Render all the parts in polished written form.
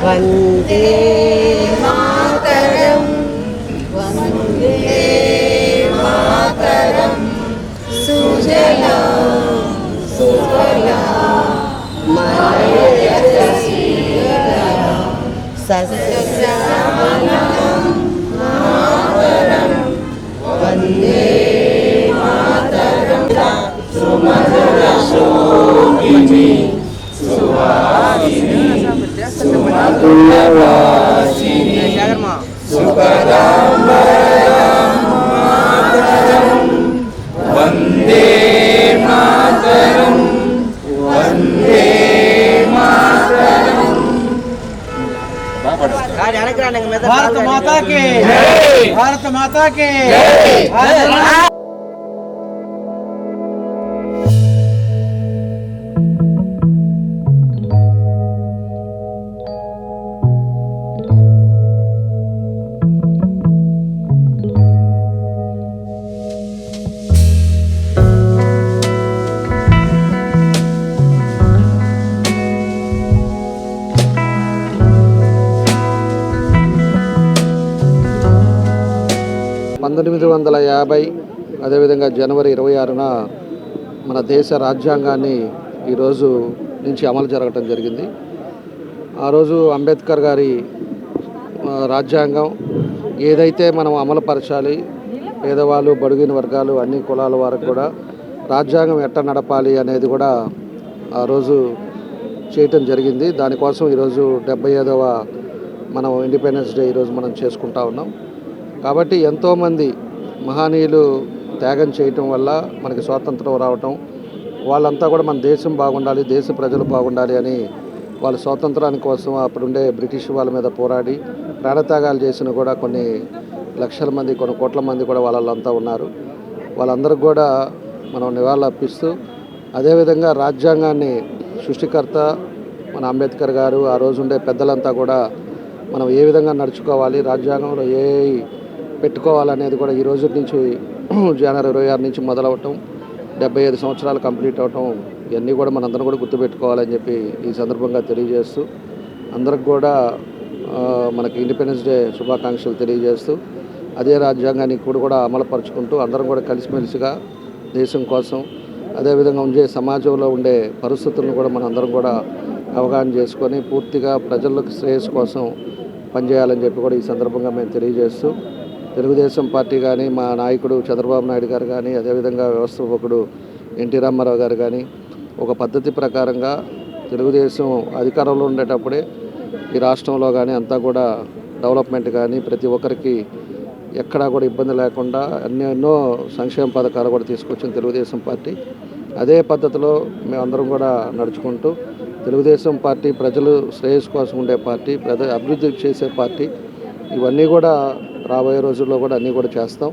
వందే మాతరం వందే మాతరం సుజలాం సుఫలాం మలయజశీతలాం సస్యశ్యామలాం మాతరం వందే మాతరం సుమధుర శోభిని సువాసిని సుమధురవాసిని సుఖదాం వరదాం మాతరం వందే మాతరం వందే మాతరం. భారత మాతా కి భారత మాతా కి. అదేవిధంగా జనవరి 26న మన దేశ రాజ్యాంగాన్ని ఈరోజు నుంచి అమలు జరగటం జరిగింది. ఆ రోజు అంబేద్కర్ గారి రాజ్యాంగం ఏదైతే మనం అమలుపరచాలి, పేదవాళ్ళు బడుగిన వర్గాలు అన్ని కులాల వారికి కూడా రాజ్యాంగం ఎట్ట నడపాలి అనేది కూడా ఆ రోజు చేయటం జరిగింది. దానికోసం ఈరోజు 75వ మనం ఇండిపెండెన్స్ డే ఈరోజు మనం చేసుకుంటా ఉన్నాం. కాబట్టి ఎంతోమంది మహనీయులు త్యాగం చేయటం వల్ల మనకి స్వాతంత్రం రావటం, వాళ్ళంతా కూడా మన దేశం బాగుండాలి, దేశ ప్రజలు బాగుండాలి అని వాళ్ళ స్వాతంత్రాని కోసం అప్పుడుండే బ్రిటిష్ వాళ్ళ మీద పోరాడి ప్రాణత్యాగాలు చేసిన కూడా కొన్ని లక్షల మంది, కొన్ని కోట్ల మంది కూడా వాళ్ళంతా ఉన్నారు. వాళ్ళందరికీ కూడా మనం నివాళులు అర్పిస్తూ, అదేవిధంగా రాజ్యాంగాన్ని సృష్టికర్త మన అంబేద్కర్ గారు, ఆ రోజు ఉండే పెద్దలంతా కూడా మనం ఏ విధంగా నడుచుకోవాలి, రాజ్యాంగంలో ఏ పెట్టుకోవాలనేది కూడా ఈ రోజు నుంచి జనవరి 26 నుంచి మొదలవటం, 75 సంవత్సరాలు కంప్లీట్ అవటం, ఇవన్నీ కూడా మనందరం కూడా గుర్తుపెట్టుకోవాలని చెప్పి ఈ సందర్భంగా తెలియజేస్తూ, అందరికి కూడా మనకి ఇండిపెండెన్స్ డే శుభాకాంక్షలు తెలియజేస్తూ, అదే రాజ్యాంగాన్ని కూడా అమలుపరుచుకుంటూ అందరం కూడా కలిసిమెలిసిగా దేశం కోసం, అదేవిధంగా ఉండే సమాజంలో ఉండే పరిస్థితులను కూడా మనందరం కూడా అవగాహన చేసుకొని పూర్తిగా ప్రజలకు శ్రేయస్సు కోసం పనిచేయాలని చెప్పి కూడా ఈ సందర్భంగా మేము తెలియజేస్తూ, తెలుగుదేశం పార్టీ కానీ, మా నాయకుడు చంద్రబాబు నాయుడు గారు కానీ, అదేవిధంగా వ్యవస్థాపకుడు ఎన్టీ రామారావు గారు కానీ ఒక పద్ధతి ప్రకారంగా తెలుగుదేశం అధికారంలో ఉండేటప్పుడే ఈ రాష్ట్రంలో కానీ అంతా కూడా డెవలప్మెంట్ కానీ ప్రతి ఒక్కరికి ఎక్కడా కూడా ఇబ్బంది లేకుండా ఎన్నో సంక్షేమ పథకాలు కూడా తీసుకొచ్చిన తెలుగుదేశం పార్టీ. అదే పద్ధతిలో మేమందరం కూడా నడుచుకుంటూ, తెలుగుదేశం పార్టీ ప్రజలు శ్రేయస్సు కోసం ఉండే పార్టీ, అభివృద్ధి చేసే పార్టీ, ఇవన్నీ కూడా రాబోయే రోజుల్లో కూడా అన్నీ కూడా చేస్తాం.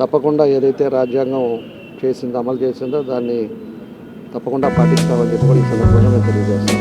తప్పకుండా ఏదైతే రాజ్యాంగం అమలు చేసిందో దాన్ని తప్పకుండా పాటిస్తామని చెప్పి కూడా ఈ సందర్భంగా మేము తెలియజేస్తాం.